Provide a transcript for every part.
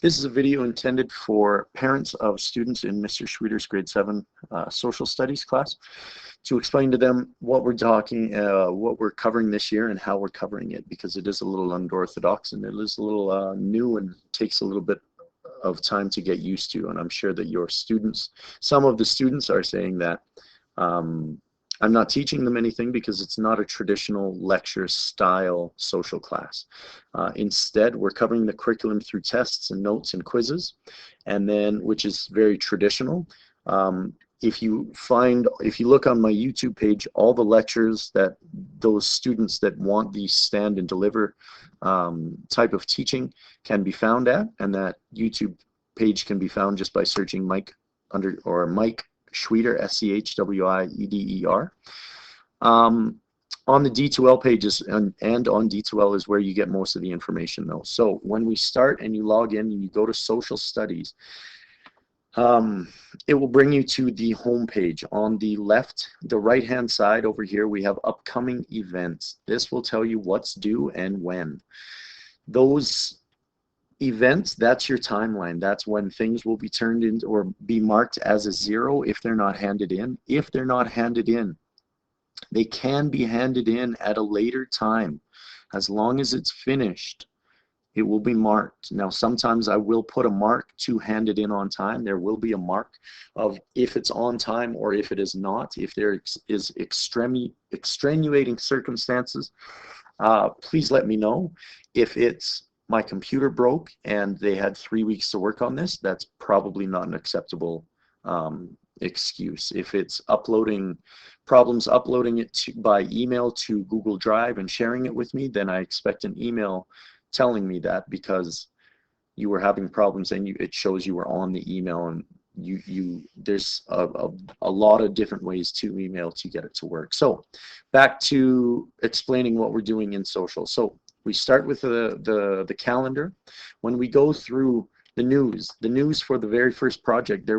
This is a video intended for parents of students in Mr. Schwieder's grade 7 social studies class to explain to them what we're covering this year and how we're covering it, because it is a little unorthodox and it is a little new and takes a little bit of time to get used to. And I'm sure that your students, some of the students are saying that I'm not teaching them anything because it's not a traditional lecture style social class. Instead, we're covering the curriculum through tests and notes and quizzes, and then, which is very traditional. If you look on my YouTube page, all the lectures that those students that want the stand and deliver type of teaching can be found at, and that YouTube page can be found just by searching Mike Schwieder, S-C-H-W-I-E-D-E-R. On the D2L pages and on D2L is where you get most of the information though. So when we start and you log in and you go to social studies, it will bring you to the home page. On the left, the right hand side over here, we have upcoming events. This will tell you what's due and when. Those events, that's your timeline. That's when things will be turned in or be marked as a 0 if they're not handed in. If they're not handed in, they can be handed in at a later time. As long as it's finished, it will be marked. Now, sometimes I will put a mark to hand it in on time. There will be a mark of if it's on time or if it is not. If there is extenuating circumstances, please let me know. If it's my computer broke and they had 3 weeks to work on this, that's probably not an acceptable excuse. If it's problems uploading it by email to Google Drive and sharing it with me, then I expect an email telling me that because you were having problems and it shows you were on the email, and there's a lot of different ways to email to get it to work. So back to explaining what we're doing in social. So we start with the calendar. When we go through the news for the very first project,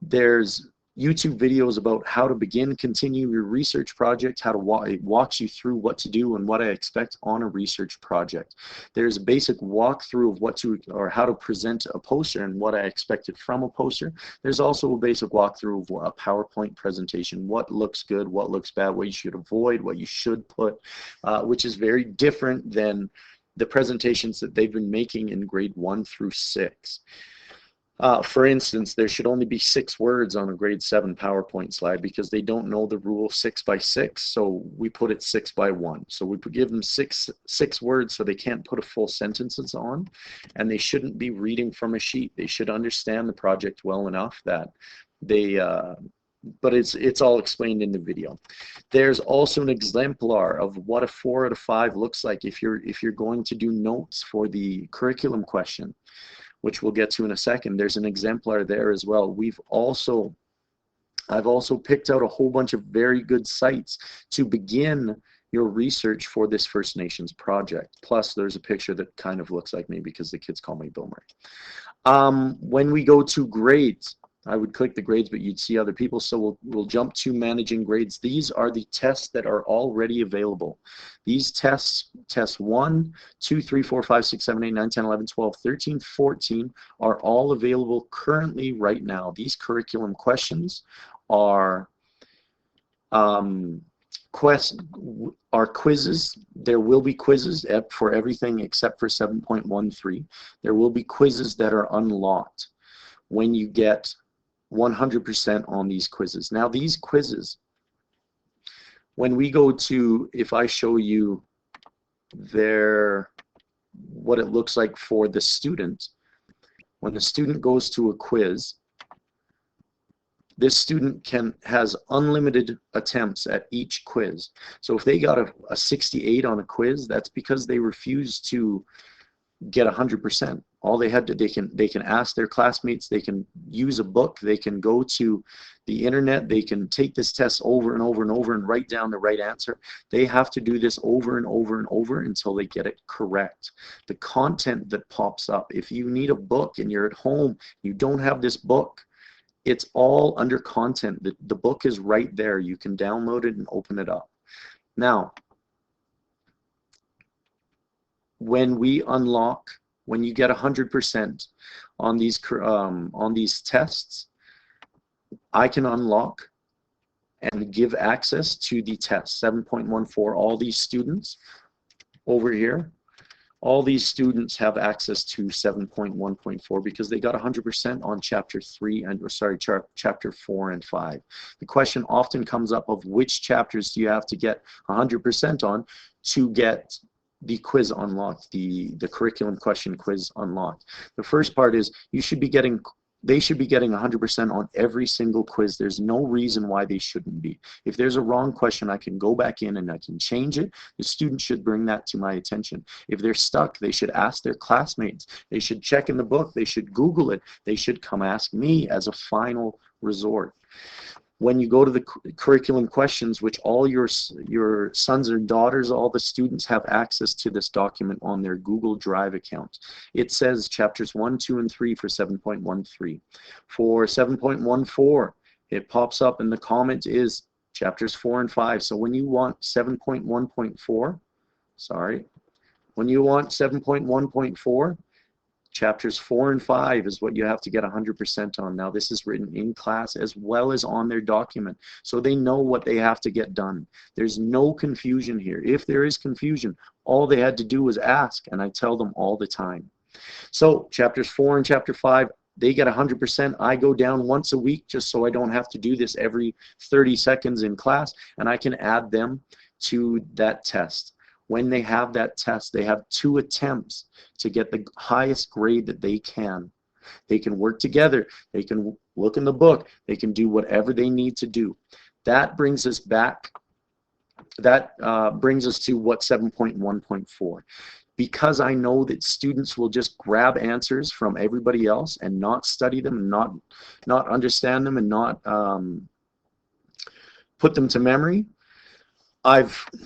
there's YouTube videos about how to continue your research project, it walks you through what to do and what I expect on a research project. There's a basic walkthrough of how to present a poster and what I expected from a poster. There's also a basic walkthrough of a PowerPoint presentation, what looks good, what looks bad, what you should avoid, what you should put, which is very different than the presentations that they've been making in grade 1 through 6. For instance, there should only be 6 words on a grade 7 PowerPoint slide because they don't know the rule 6 by 6, so we put it 6 by 1. So we give them six words so they can't put a full sentences on, and they shouldn't be reading from a sheet. They should understand the project well enough that they but it's all explained in the video. There's also an exemplar of what a 4 out of 5 looks like if you're going to do notes for the curriculum question, which we'll get to in a second. There's an exemplar there as well. I've also picked out a whole bunch of very good sites to begin your research for this First Nations project. Plus, there's a picture that kind of looks like me because the kids call me Bill Murray. When we go to grades, I would click the grades, but you'd see other people, so we'll jump to managing grades. These are the tests that are already available. These tests 1, 2, 3, 4, 5, 6, 7, 8, 9, 10, 11, 12, 13, 14 are all available currently right now. These curriculum questions are quizzes. There will be quizzes for everything except for 7.13. There will be quizzes that are unlocked when you get 100% on these quizzes. Now these quizzes, when we go to, if I show you what it looks like for the student, when the student goes to a quiz, this student has unlimited attempts at each quiz. So if they got a 68 on a quiz, that's because they refused to get 100%. All they can ask their classmates, they can use a book, they can go to the internet, they can take this test over and over and over and write down the right answer. They have to do this over and over and over until they get it correct. The content that pops up, if you need a book and you're at home, you don't have this book, it's all under content. The book is right there. You can download it and open it up. Now, when we unlock when you get 100% on these tests, I can unlock and give access to the test 7.14. All these students over here, all these students have access to 7.1.4 because they got 100% on chapter 3 and, or sorry, chapter 4 and 5. The question often comes up of which chapters do you have to get 100% on to get the quiz unlocked, the curriculum question quiz unlocked. The first part is they should be getting 100% on every single quiz. There's no reason why they shouldn't be. If there's a wrong question, I can go back in and I can change it. The student should bring that to my attention. If they're stuck, they should ask their classmates. They should check in the book. They should Google it. They should come ask me as a final resort. When you go to the curriculum questions, which all your sons and daughters, all the students have access to this document on their Google Drive account. It says chapters 1, 2, and 3 for 7.13. For 7.14, it pops up and the comment is chapters 4 and 5. So when you want 7.1.4, sorry, when you want 7.1.4, chapters 4 and 5 is what you have to get 100% on. Now this is written in class as well as on their document, so they know what they have to get done. There's no confusion here. If there is confusion, all they had to do was ask, and I tell them all the time. So chapters 4 and chapter 5, they get 100%. I go down once a week just so I don't have to do this every 30 seconds in class, and I can add them to that test. When they have that test, they have 2 attempts to get the highest grade that they can. They can work together. They can look in the book. They can do whatever they need to do. That brings us back. That brings us to what 7.1.4. Because I know that students will just grab answers from everybody else and not study them, and not understand them, and not put them to memory.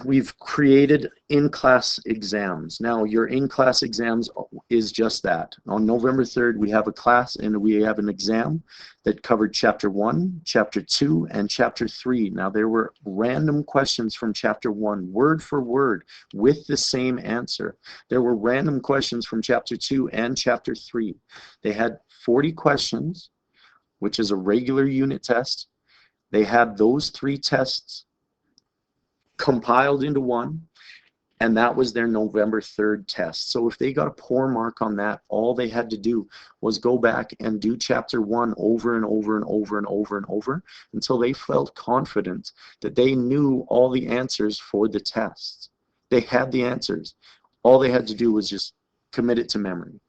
We've created in-class exams. Now your in-class exams is just that. On November 3rd we have a class and we have an exam that covered chapter 1, chapter 2, and chapter 3. Now there were random questions from chapter 1, word for word, with the same answer. There were random questions from chapter 2 and chapter 3. They had 40 questions, which is a regular unit test. They had those 3 tests compiled into one, and that was their November 3rd test. So if they got a poor mark on that, all they had to do was go back and do chapter 1 over and over and over and over and over until they felt confident that they knew all the answers for the test. They had the answers. All they had to do was just commit it to memory.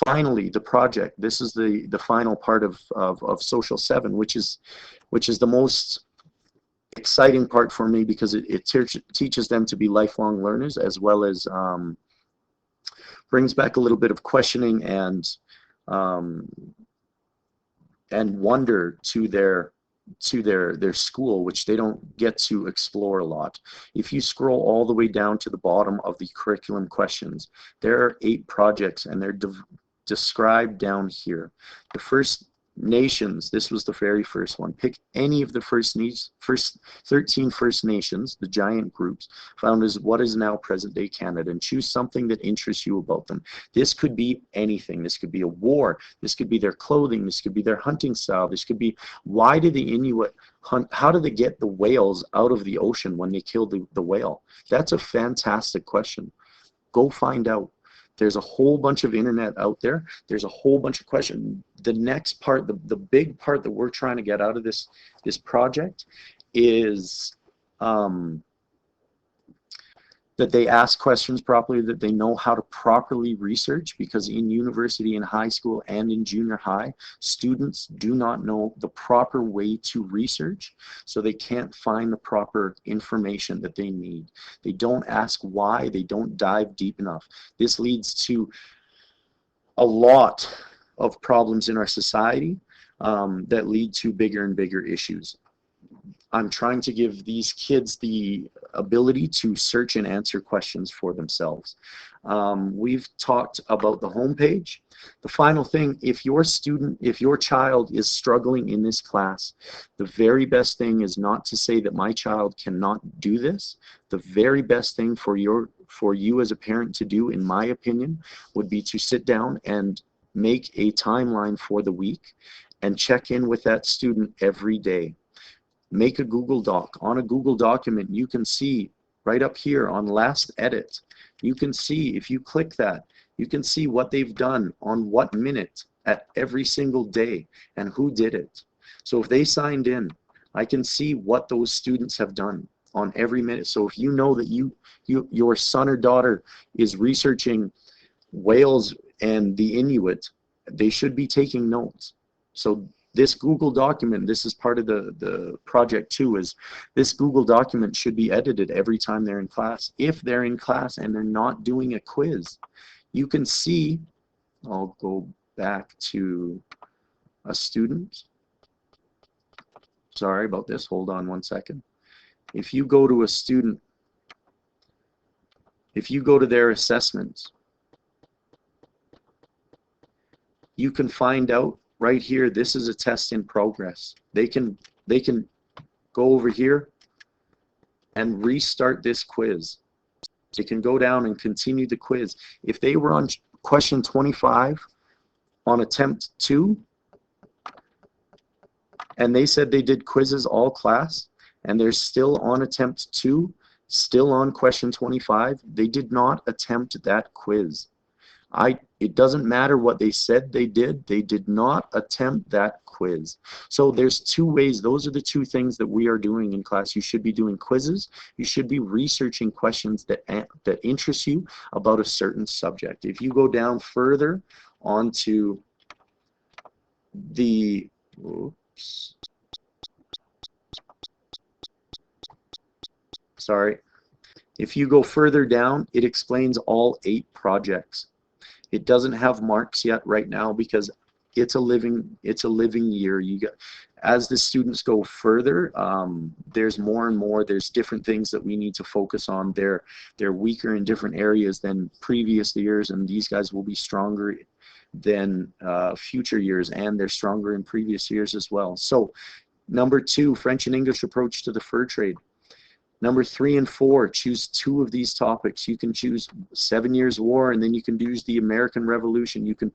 Finally, the project. This is the final part of Social 7, which is the most exciting part for me, because it teaches them to be lifelong learners, as well as brings back a little bit of questioning and wonder to their school, which they don't get to explore a lot. If you scroll all the way down to the bottom of the curriculum questions, there are 8 projects, and they're described down here. The first nations, this was the very first one. Pick any of the first 13 First Nations, the giant groups, found as what is now present-day Canada, and choose something that interests you about them. This could be anything. This could be a war. This could be their clothing. This could be their hunting style. This could be, why did the Inuit hunt? How did they get the whales out of the ocean when they killed the whale? That's a fantastic question. Go find out. There's a whole bunch of internet out there. There's a whole bunch of questions. The next part, the big part that we're trying to get out of this project is that they ask questions properly, that they know how to properly research, because in university, in high school, and in junior high, students do not know the proper way to research, so they can't find the proper information that they need. They don't ask why, they don't dive deep enough. This leads to a lot of problems in our society that lead to bigger and bigger issues. I'm trying to give these kids the ability to search and answer questions for themselves. We've talked about the homepage. The final thing, if your child is struggling in this class, the very best thing is not to say that my child cannot do this. The very best thing for your for you as a parent to do, in my opinion, would be to sit down and make a timeline for the week and check in with that student every day. Make a Google Doc. On a Google document, you can see right up here on last edit, you can see, if you click that, you can see what they've done on what minute at every single day and who did it. So if they signed in, I can see what those students have done on every minute. So if you know that your son or daughter is researching Wales and the Inuit, they should be taking notes. So this Google document, this is part of the project too, is this Google document should be edited every time they're in class. If they're in class and they're not doing a quiz, you can see, I'll go back to a student. Sorry about this, hold on one second. If you go to a student, if you go to their assessments, you can find out right here, this is a test in progress. They can go over here and restart this quiz. They can go down and continue the quiz. If they were on question 25 on attempt 2, and they said they did quizzes all class, and they're still on attempt 2, still on question 25, they did not attempt that quiz. It doesn't matter what they said they did not attempt that quiz. So there's two ways, those are the two things that we are doing in class. You should be doing quizzes, you should be researching questions that interest you about a certain subject. If you go down further onto the, oops, sorry, if you go further down, it explains all 8 projects. It doesn't have marks yet right now because it's a living year. You get, as the students go further, there's more and more, there's different things that we need to focus on. They're weaker in different areas than previous years, and these guys will be stronger than future years, and they're stronger in previous years as well. So number 2, French and English approach to the fur trade. Number 3 and 4, choose 2 of these topics. You can choose 7 Years' War, and then you can choose the American Revolution. You can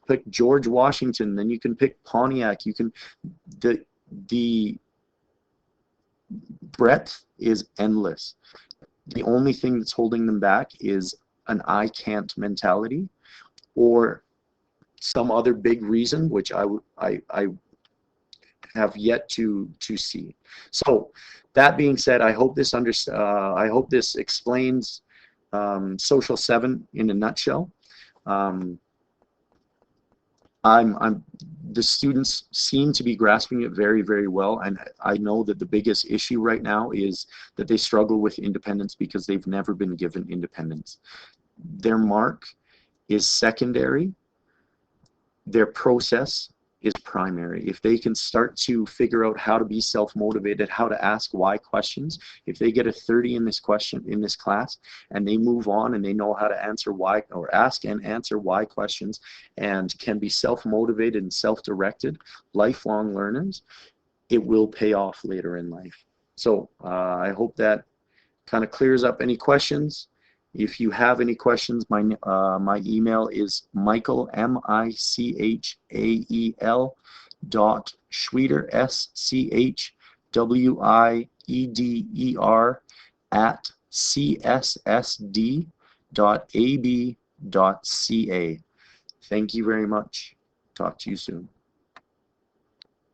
pick George Washington, then you can pick Pontiac. You can, the breadth is endless. The only thing that's holding them back is an I can't mentality, or some other big reason, which I have yet to see. So that being said, I hope this explains Social 7 in a nutshell. The students seem to be grasping it very, very well, and I know that the biggest issue right now is that they struggle with independence because they've never been given independence. Their mark is secondary, their process is primary. If they can start to figure out how to be self-motivated, how to ask why questions, if they get a 30 in this class, and they move on and they know how to answer why, or ask and answer why questions, and can be self-motivated and self-directed, lifelong learners, it will pay off later in life. So I hope that kind of clears up any questions. If you have any questions, my email is Michael, M-I-C-H-A-E-L .Schwieder, S-C-H-W-I-E-D-E-R @cssd.ab.ca. Thank you very much. Talk to you soon.